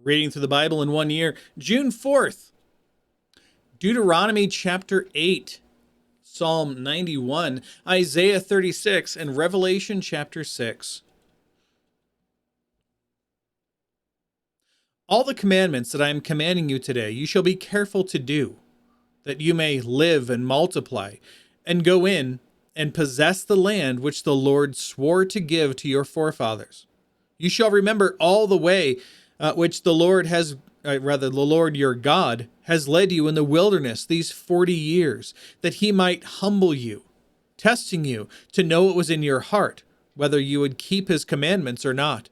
Reading through the Bible in 1 year, June 4th, Deuteronomy chapter 8, Psalm 91, Isaiah 36, and Revelation chapter 6. All the commandments that I am commanding you today, you shall be careful to do, that you may live and multiply, and go in and possess the land which the Lord swore to give to your forefathers. You shall remember all the way which the Lord the Lord your God has led you in the wilderness these 40 years, that he might humble you, testing you to know what was in your heart, whether you would keep his commandments or not.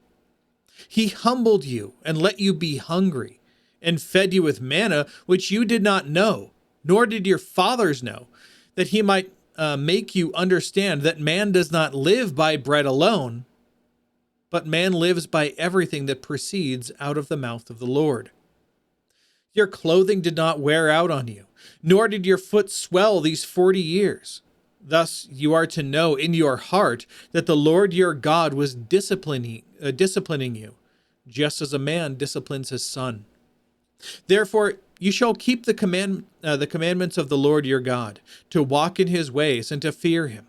He humbled you and let you be hungry, and fed you with manna which you did not know, nor did your fathers know, that he might make you understand that man does not live by bread alone, but man lives by everything that proceeds out of the mouth of the Lord. Your clothing did not wear out on you, nor did your foot swell these 40 years. Thus you are to know in your heart that the Lord your God was disciplining you, just as a man disciplines his son. Therefore you shall keep the commandments of the Lord your God, to walk in his ways and to fear him.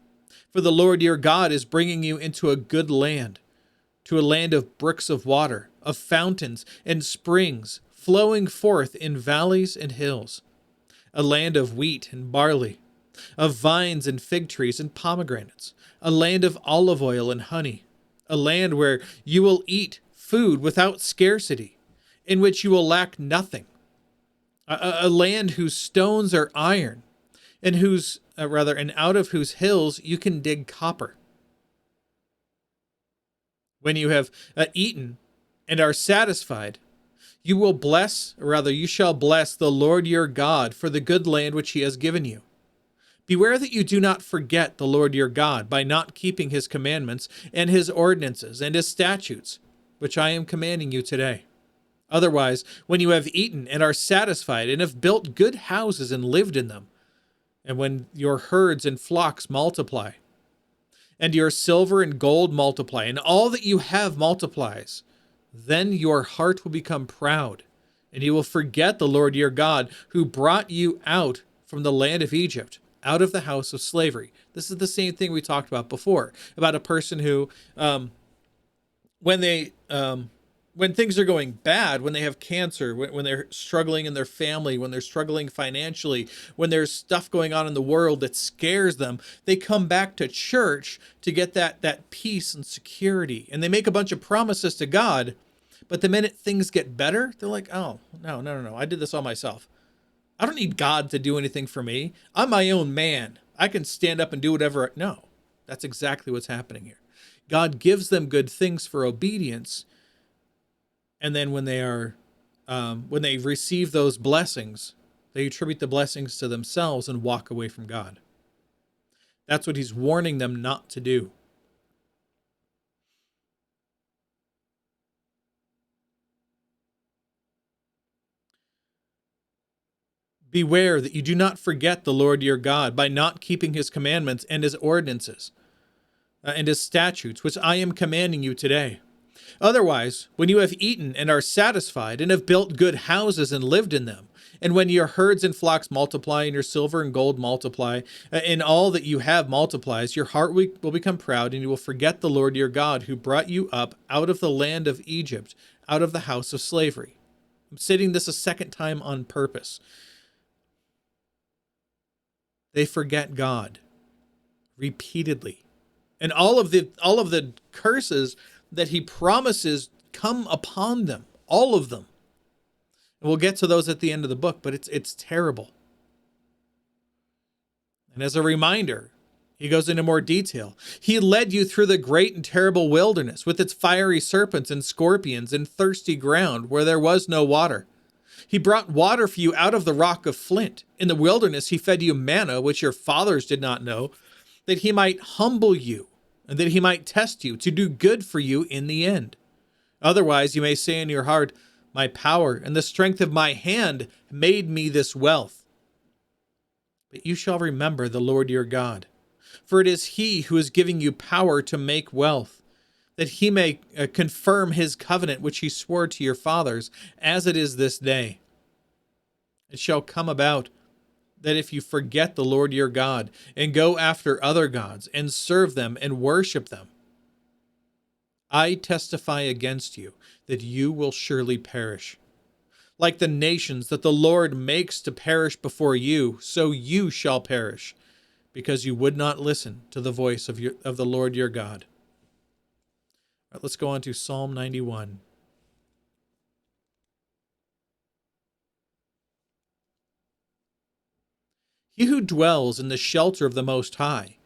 For the Lord your God is bringing you into a good land, to a land of brooks of water, of fountains and springs, flowing forth in valleys and hills, a land of wheat and barley, of vines and fig trees and pomegranates, a land of olive oil and honey, a land where you will eat food without scarcity, in which you will lack nothing, a land whose stones are iron, and out of whose hills you can dig copper. When you have eaten and are satisfied, you shall bless the Lord your God for the good land which he has given you. Beware that you do not forget the Lord your God by not keeping his commandments and his ordinances and his statutes, which I am commanding you today. Otherwise, when you have eaten and are satisfied and have built good houses and lived in them, and when your herds and flocks multiply, and your silver and gold multiply, and all that you have multiplies, then your heart will become proud, and you will forget the Lord your God, who brought you out from the land of Egypt, out of the house of slavery. This is the same thing we talked about before, about a person who, when things are going bad, when they have cancer, when they're struggling in their family, when they're struggling financially, when there's stuff going on in the world that scares them, they come back to church to get that peace and security. And they make a bunch of promises to God, but the minute things get better, they're like, oh, no, I did this all myself. I don't need God to do anything for me. I'm my own man. I can stand up and do whatever. No, that's exactly what's happening here. God gives them good things for obedience, and then when they receive those blessings, they attribute the blessings to themselves and walk away from God. That's what he's warning them not to do. Beware that you do not forget the Lord your God by not keeping his commandments and his ordinances and his statutes, which I am commanding you today. Otherwise, when you have eaten and are satisfied and have built good houses and lived in them, and when your herds and flocks multiply and your silver and gold multiply, and all that you have multiplies, your heart will become proud, and you will forget the Lord your God, who brought you up out of the land of Egypt, out of the house of slavery. I'm stating this a second time on purpose. They forget God repeatedly, and all of the curses that he promises come upon them, all of them. And we'll get to those at the end of the book, but it's terrible. And as a reminder, he goes into more detail. He led you through the great and terrible wilderness with its fiery serpents and scorpions and thirsty ground where there was no water. He brought water for you out of the rock of flint. In the wilderness, he fed you manna, which your fathers did not know, that he might humble you and that he might test you to do good for you in the end. Otherwise, you may say in your heart, my power and the strength of my hand made me this wealth. But you shall remember the Lord your God, for it is he who is giving you power to make wealth, that he may confirm his covenant which he swore to your fathers, as it is this day. It shall come about that if you forget the Lord your God, and go after other gods, and serve them, and worship them, I testify against you that you will surely perish. Like the nations that the Lord makes to perish before you, so you shall perish, because you would not listen to the voice of the Lord your God. All right, let's go on to Psalm 91. He who dwells in the shelter of the Most High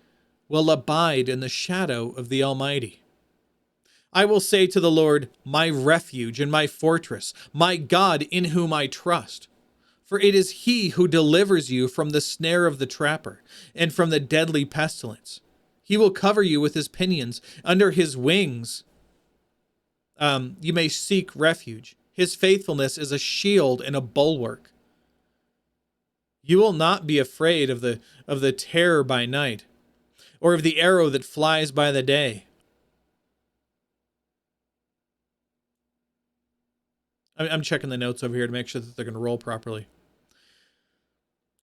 will abide in the shadow of the Almighty. I will say to the Lord, my refuge and my fortress, my God in whom I trust. For it is he who delivers you from the snare of the trapper and from the deadly pestilence. He will cover you with his pinions. Under his wings you may seek refuge. His faithfulness is a shield and a bulwark. You will not be afraid of the terror by night, or of the arrow that flies by the day. I'm checking the notes over here to make sure that they're going to roll properly.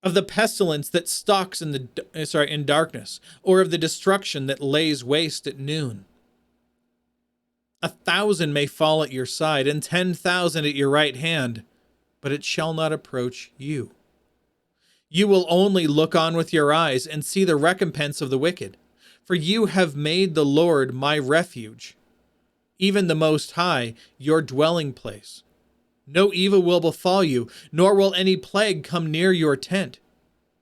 Of the pestilence that stalks in darkness, or of the destruction that lays waste at noon. 1,000 may fall at your side, and 10,000 at your right hand, but it shall not approach you. You will only look on with your eyes and see the recompense of the wicked. For you have made the Lord my refuge, even the Most High, your dwelling place. No evil will befall you, nor will any plague come near your tent.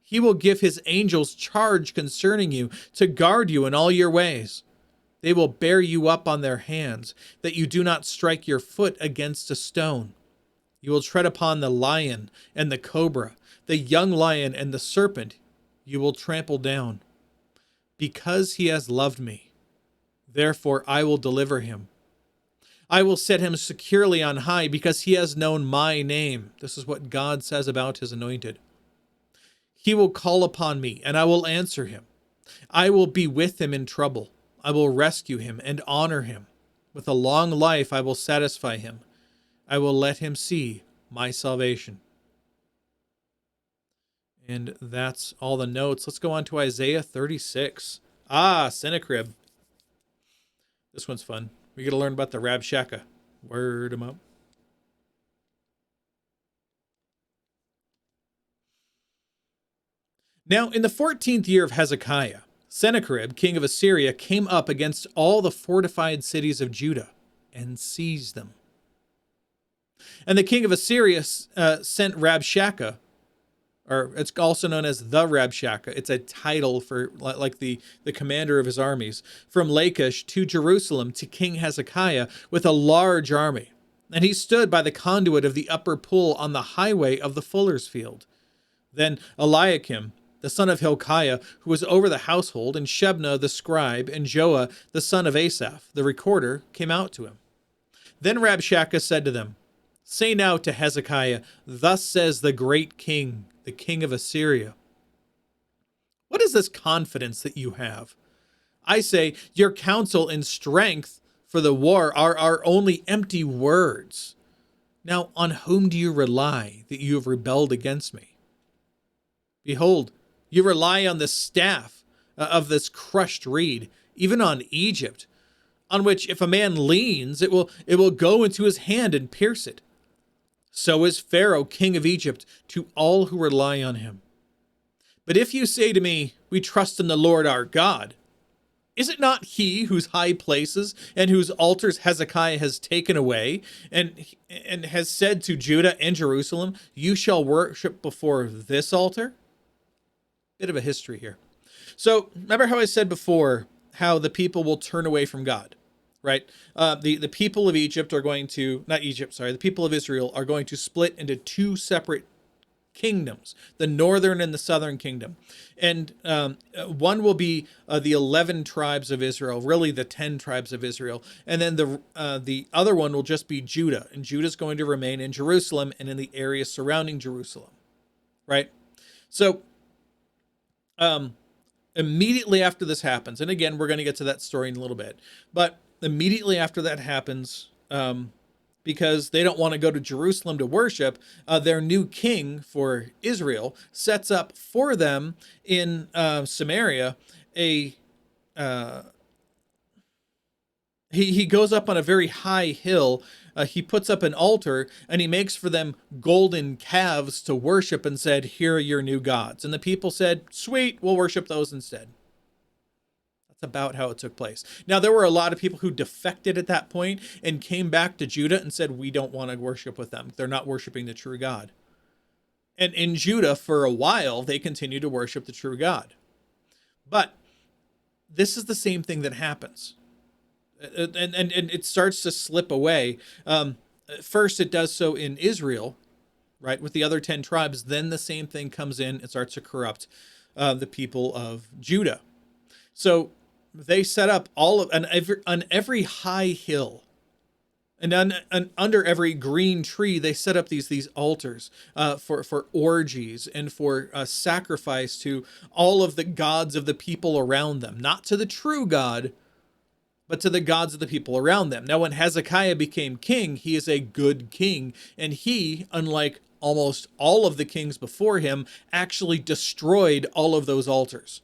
He will give his angels charge concerning you, to guard you in all your ways. They will bear you up on their hands, that you do not strike your foot against a stone. You will tread upon the lion and the cobra, the young lion and the serpent you will trample down. Because he has loved me, therefore I will deliver him. I will set him securely on high, because he has known my name. This is what God says about his anointed. He will call upon me, and I will answer him. I will be with him in trouble. I will rescue him and honor him. With a long life I will satisfy him. I will let him see my salvation. And that's all the notes. Let's go on to Isaiah 36. Sennacherib. This one's fun. We get to learn about the Rabshakeh. Word him up. Now, in the 14th year of Hezekiah, Sennacherib, king of Assyria, came up against all the fortified cities of Judah and seized them. And the king of Assyria sent Rabshakeh, or it's also known as the Rabshakeh. It's a title for like the commander of his armies, from Lachish to Jerusalem to King Hezekiah with a large army. And he stood by the conduit of the upper pool on the highway of the fuller's field. Then Eliakim, the son of Hilkiah, who was over the household, and Shebna the scribe, and Joah the son of Asaph, the recorder, came out to him. Then Rabshakeh said to them, Say now to Hezekiah, Thus says the great king, the king of Assyria. What is this confidence that you have? I say, your counsel and strength for the war are only empty words. Now, on whom do you rely that you have rebelled against me? Behold, you rely on the staff of this crushed reed, even on Egypt, on which if a man leans, it will go into his hand and pierce it. So is Pharaoh, king of Egypt, to all who rely on him. But if you say to me, We trust in the Lord our God, is it not he whose high places and whose altars Hezekiah has taken away, and has said to Judah and Jerusalem, You shall worship before this altar? Bit of a history here. So remember how I said before how the people will turn away from God, right? The people of Egypt are going to, not Egypt, sorry, the people of Israel are going to split into two separate kingdoms, the northern and the southern kingdom. And one will be the 11 tribes of Israel, really the 10 tribes of Israel. And then the other one will just be Judah. And Judah's going to remain in Jerusalem and in the area surrounding Jerusalem, right? So immediately after this happens, and again, we're going to get to that story in a little bit, but immediately after that happens, because they don't want to go to Jerusalem to worship, their new king for Israel sets up for them in Samaria a he goes up on a very high hill. He puts up an altar and he makes for them golden calves to worship and said, "Here are your new gods." And the people said, "Sweet, we'll worship those instead." That's about how it took place. Now, there were a lot of people who defected at that point and came back to Judah and said, "We don't want to worship with them. They're not worshiping the true God." And in Judah, for a while, they continued to worship the true God. But this is the same thing that happens. And it starts to slip away. First, it does so in Israel, right, with the other 10 tribes. Then the same thing comes in and starts to corrupt the people of Judah. So they set up all of on every high hill, and under every green tree, they set up these altars for orgies and for sacrifice to all of the gods of the people around them, not to the true God, but to the gods of the people around them. Now, when Hezekiah became king, he is a good king, and he, unlike almost all of the kings before him, actually destroyed all of those altars.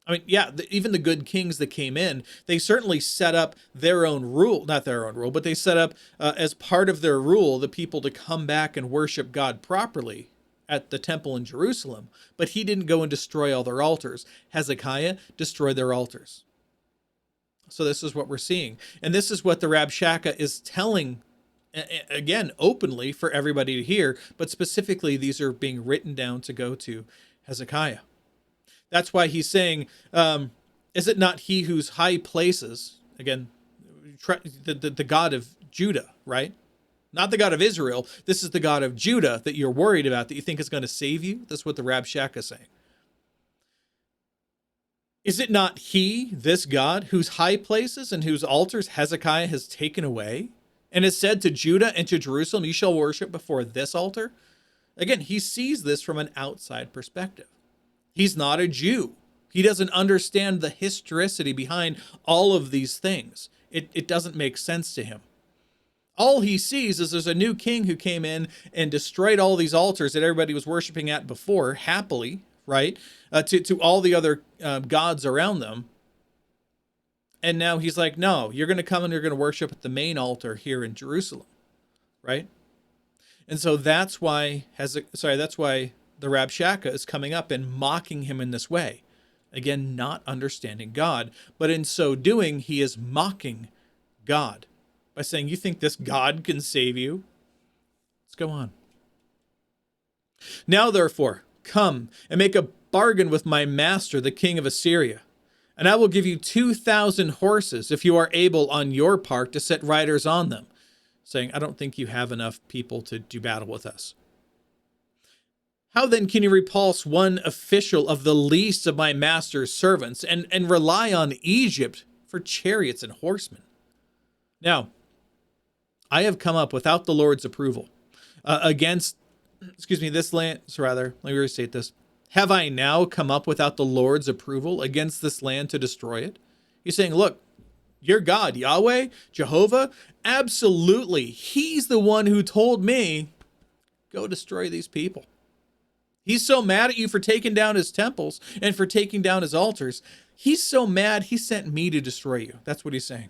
I mean, yeah, even the good kings that came in, they certainly set up their own rule, not their own rule, but they set up as part of their rule, the people to come back and worship God properly at the temple in Jerusalem. But he didn't go and destroy all their altars. Hezekiah destroyed their altars. So this is what we're seeing. And this is what the Rabshakeh is telling, again, openly for everybody to hear, but specifically these are being written down to go to Hezekiah. That's why he's saying, is it not he whose high places, again, the God of Judah, right? Not the God of Israel. This is the God of Judah that you're worried about, that you think is going to save you. That's what the Rabshakeh is saying. Is it not he, this God, whose high places and whose altars Hezekiah has taken away, and has said to Judah and to Jerusalem, "You shall worship before this altar"? Again, he sees this from an outside perspective. He's not a Jew. He doesn't understand the historicity behind all of these things. It doesn't make sense to him. All he sees is there's a new king who came in and destroyed all these altars that everybody was worshiping at before, happily, right? To all the other gods around them. And now he's like, no, you're going to come and you're going to worship at the main altar here in Jerusalem, right? And so that's why the Rabshakeh is coming up and mocking him in this way. Again, not understanding God, but in so doing, he is mocking God by saying, "You think this God can save you?" Let's go on. "Now, therefore, come and make a bargain with my master, the king of Assyria, and I will give you 2,000 horses if you are able on your part to set riders on them," saying, "I don't think you have enough people to do battle with us. How then can you repulse one official of the least of my master's servants and rely on Egypt for chariots and horsemen? Now, I have come up without the Lord's approval against, this land, let me restate this. Have I now come up without the Lord's approval against this land to destroy it?" He's saying, look, your God, Yahweh, Jehovah, absolutely, he's the one who told me, go destroy these people. He's so mad at you for taking down his temples and for taking down his altars. He's so mad, he sent me to destroy you. That's what he's saying.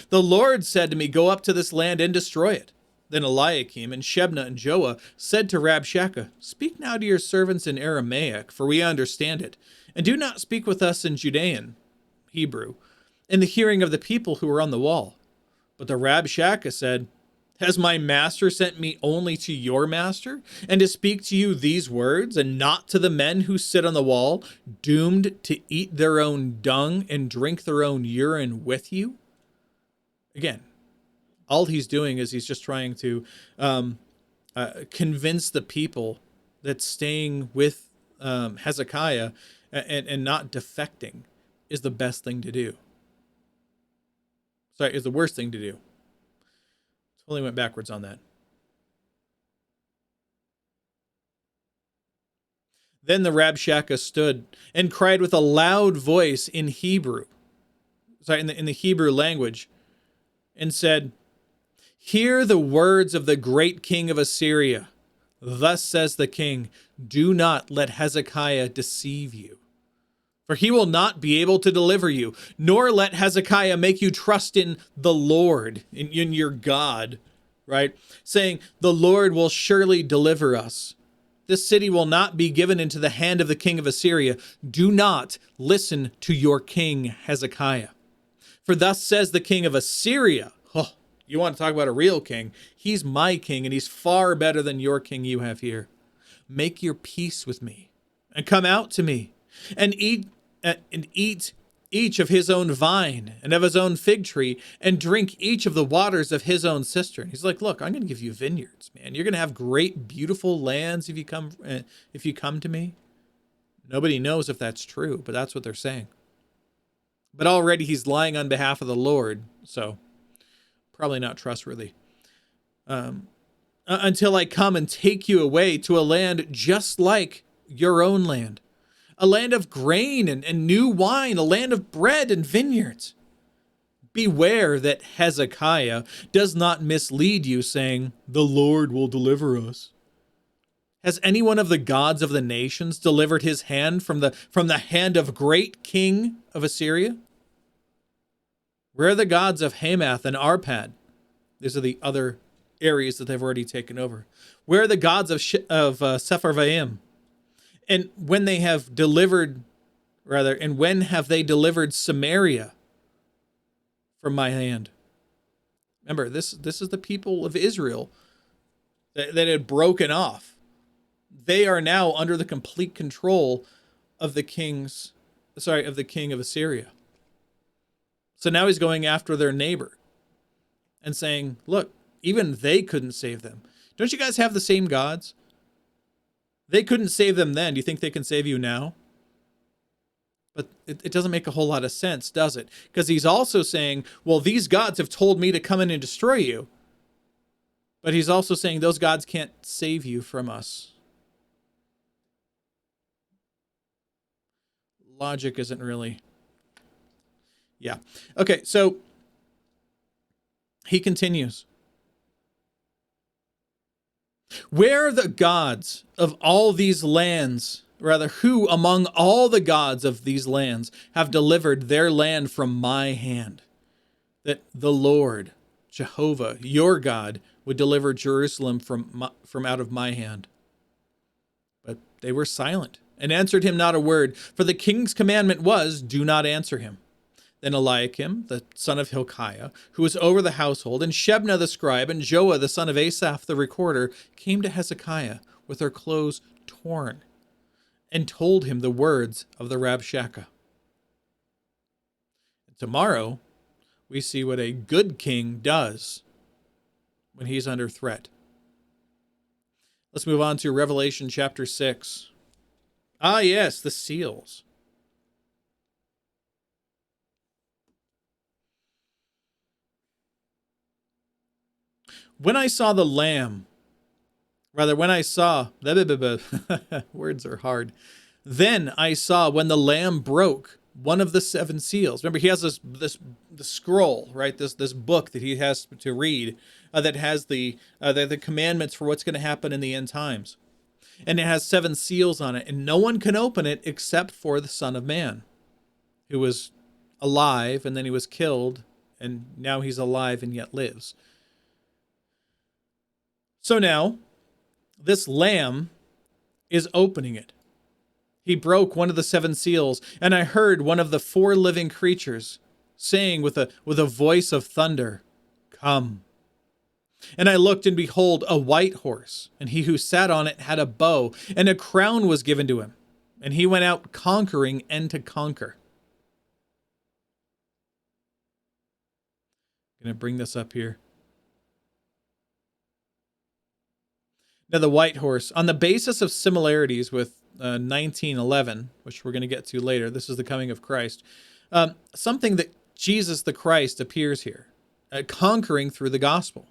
"The Lord said to me, go up to this land and destroy it." Then Eliakim and Shebna and Joah said to Rabshakeh, "Speak now to your servants in Aramaic, for we understand it, and do not speak with us in Judean," Hebrew, "in the hearing of the people who are on the wall." But the Rabshakeh said, "Has my master sent me only to your master, and to speak to you these words, and not to the men who sit on the wall, doomed to eat their own dung and drink their own urine with you?" Again, all he's doing is he's just trying to convince the people that staying with Hezekiah and not defecting is the best thing to do. Sorry, is the worst thing to do. Totally went backwards on that. Then the Rabshakeh stood and cried with a loud voice in Hebrew. In the Hebrew language, and said, "Hear the words of the great king of Assyria. Thus says the king, do not let Hezekiah deceive you, for he will not be able to deliver you, nor let Hezekiah make you trust in the Lord, in your God," right? Saying, the Lord will surely deliver us. This city will not be given into the hand of the king of Assyria. Do not listen to your king Hezekiah. For thus says the king of Assyria, oh, you want to talk about a real king? He's my king, and he's far better than your king you have here. Make your peace with me, and come out to me, and eat each of his own vine and of his own fig tree, and drink each of the waters of his own cistern. He's like, look, I'm going to give you vineyards, man. You're going to have great, beautiful lands if you come to me. Nobody knows if that's true, but that's what they're saying. But already he's lying on behalf of the Lord, so probably not trustworthy. Until I come and take you away to a land just like your own land, a land of grain and new wine, a land of bread and vineyards. Beware that Hezekiah does not mislead you, saying, the Lord will deliver us. Has any one of the gods of the nations delivered his hand from the hand of great king of Assyria? Where are the gods of Hamath and Arpad? These are the other areas that they've already taken over. Where are the gods of Sepharvaim? And when have they delivered Samaria from my hand? Remember, this is the people of Israel that had broken off. They are now under the complete control of the king of Assyria. So now he's going after their neighbor and saying, look, even they couldn't save them. Don't you guys have the same gods? They couldn't save them then. Do you think they can save you now? But it doesn't make a whole lot of sense, does it? Because he's also saying, well, these gods have told me to come in and destroy you. But he's also saying those gods can't save you from us. Logic isn't really... Yeah. Okay, so he continues. Where are the gods of all these lands? Rather, who among all the gods of these lands have delivered their land from my hand? That the Lord, Jehovah, your God, would deliver Jerusalem from out of my hand. But they were silent and answered him not a word, for the king's commandment was, do not answer him. Then Eliakim, the son of Hilkiah, who was over the household, and Shebna the scribe, and Joah the son of Asaph the recorder, came to Hezekiah with their clothes torn, and told him the words of the Rabshakeh. Tomorrow, we see what a good king does when he's under threat. Let's move on to Revelation chapter 6. Ah, yes, the seals. When I saw the Lamb, words are hard. Then I saw when the Lamb broke one of the seven seals. Remember, he has the scroll, right? This book that he has to read that has the commandments for what's going to happen in the end times. And it has 7 seals on it, and no one can open it except for the Son of Man, who was alive, and then he was killed, and now he's alive and yet lives. So now, this Lamb is opening it. He broke one of the 7 seals, and I heard one of the 4 living creatures saying with a voice of thunder, "Come." And I looked, and behold, a white horse, and he who sat on it had a bow, and a crown was given to him, and he went out conquering and to conquer. I'm going to bring this up here. Now, the white horse, on the basis of similarities with 19:11, which we're going to get to later, this is the coming of Christ, something that Jesus the Christ appears here, conquering through the gospel.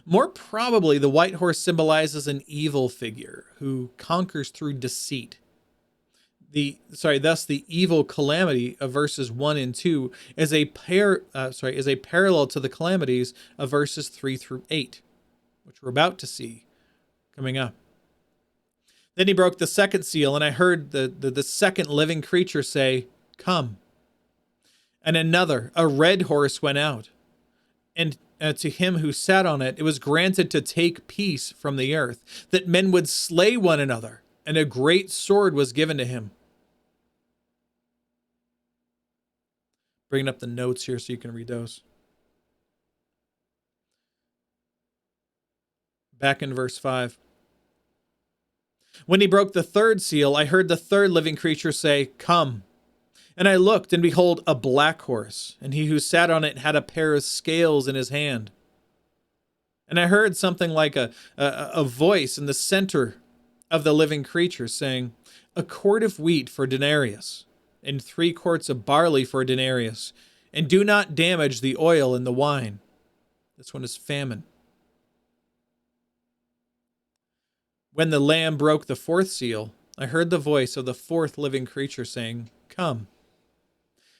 More probably, the white horse symbolizes an evil figure who conquers through deceit. thus the evil calamity of verses 1 and 2 is a parallel to the calamities of verses 3 through 8, which we're about to see coming up. Then he broke the second seal, and I heard the second living creature say, "Come." And another, a red horse, went out, and to him who sat on it, it was granted to take peace from the earth, that men would slay one another, and a great sword was given to him. Bringing up the notes here so you can read those. Back in verse 5. When he broke the third seal, I heard the third living creature say, "Come." And I looked, and behold, a black horse, and he who sat on it had a pair of scales in his hand. And I heard something like a voice in the center of the living creature saying, "A quart of wheat for a denarius, and 3 quarts of barley for a denarius, and do not damage the oil and the wine." This one is famine. When the Lamb broke the fourth seal, I heard the voice of the fourth living creature saying, "Come."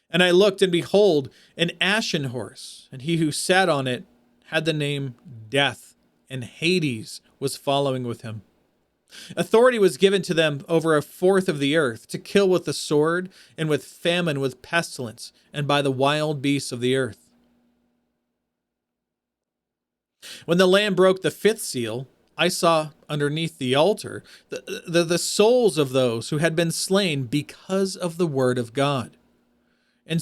And I looked, and behold, an ashen horse, and he who sat on it had the name Death, and Hades was following with him. Authority was given to them over a fourth of the earth, to kill with the sword, and with famine, with pestilence, and by the wild beasts of the earth. When the Lamb broke the fifth seal, I saw underneath the altar the souls of those who had been slain because of the word of God, and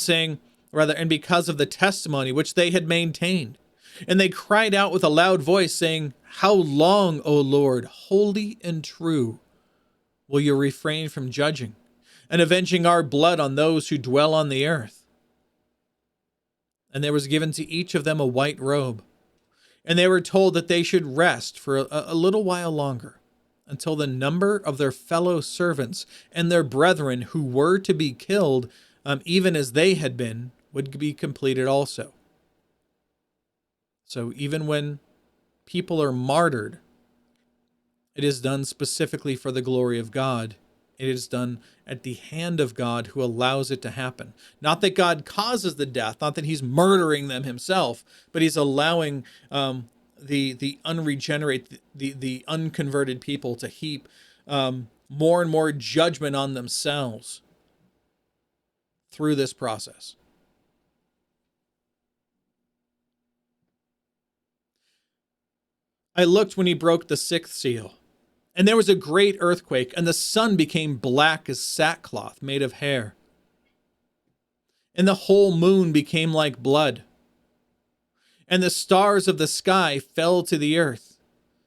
because of the testimony which they had maintained. And they cried out with a loud voice, saying, "How long, O Lord, holy and true, will you refrain from judging and avenging our blood on those who dwell on the earth?" And there was given to each of them a white robe, and they were told that they should rest for a little while longer, until the number of their fellow servants and their brethren who were to be killed, even as they had been, would be completed also. So even when people are martyred, it is done specifically for the glory of God. It is done at the hand of God, who allows it to happen. Not that God causes the death, not that he's murdering them himself, but he's allowing the unregenerate, the unconverted people to heap more and more judgment on themselves through this process. I looked when he broke the sixth seal, and there was a great earthquake, and the sun became black as sackcloth made of hair, and the whole moon became like blood, and the stars of the sky fell to the earth,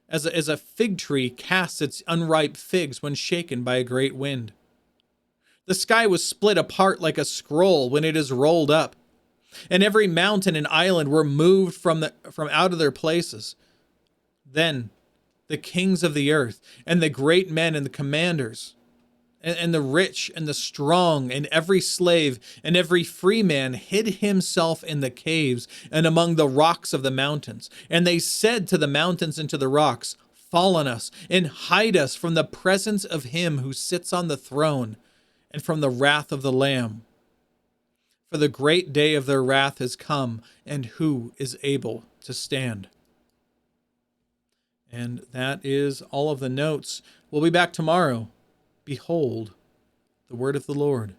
as a fig tree casts its unripe figs when shaken by a great wind. The sky was split apart like a scroll when it is rolled up, and every mountain and island were moved from out of their places. Then the kings of the earth, and the great men, and the commanders, and the rich, and the strong, and every slave, and every free man hid himself in the caves, and among the rocks of the mountains. And they said to the mountains and to the rocks, "Fall on us, and hide us from the presence of him who sits on the throne, and from the wrath of the Lamb. For the great day of their wrath has come, and who is able to stand?" And that is all of the notes. We'll be back tomorrow. Behold, the word of the Lord.